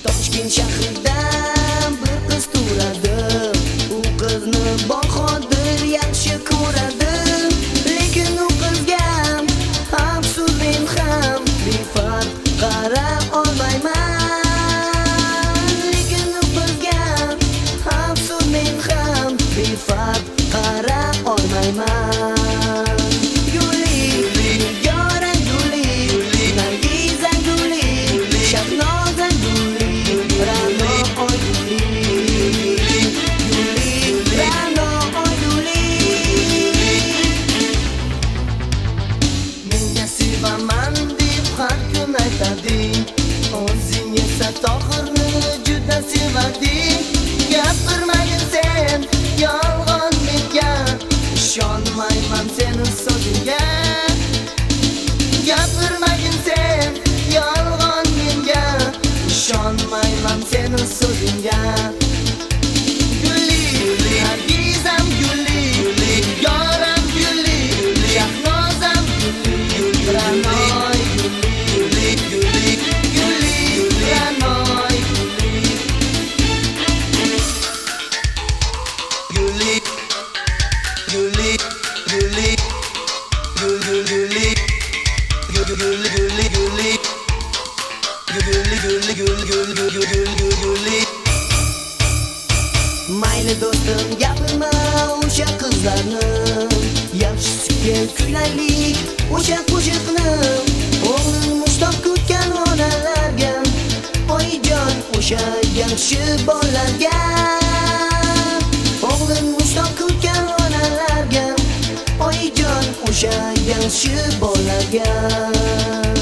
Toshkent shahrida bir qiz turadi, u qizni Bahodir yaxshi ko'radi, lekin u qizga afsus men ham befarq qara olmayman, lekin u qizga afsus men ham befarq qara olmayman. O'zing esa Tohirni juda sevarding. Gapirmagin sen yolg'on menga, ishonmayman seni so'zingga. Gapirmagin sen yolg'on menga, ishonmayman seni so'zingga. Guli, Nargizam guli, yoram guli, Shahnozam guli, Ra'noy mayli do'stim gapirma o'sha qizlarni, yaxshisiga kuylaylik o'sha qo'shiqni. O'g'lim mushtoq kutgan onalarga, oyijon o'sha yaxshi bolalarga. O'g'lim mushtoq kutgan onalarga, oyijon o'sha yaxshi bolalarga.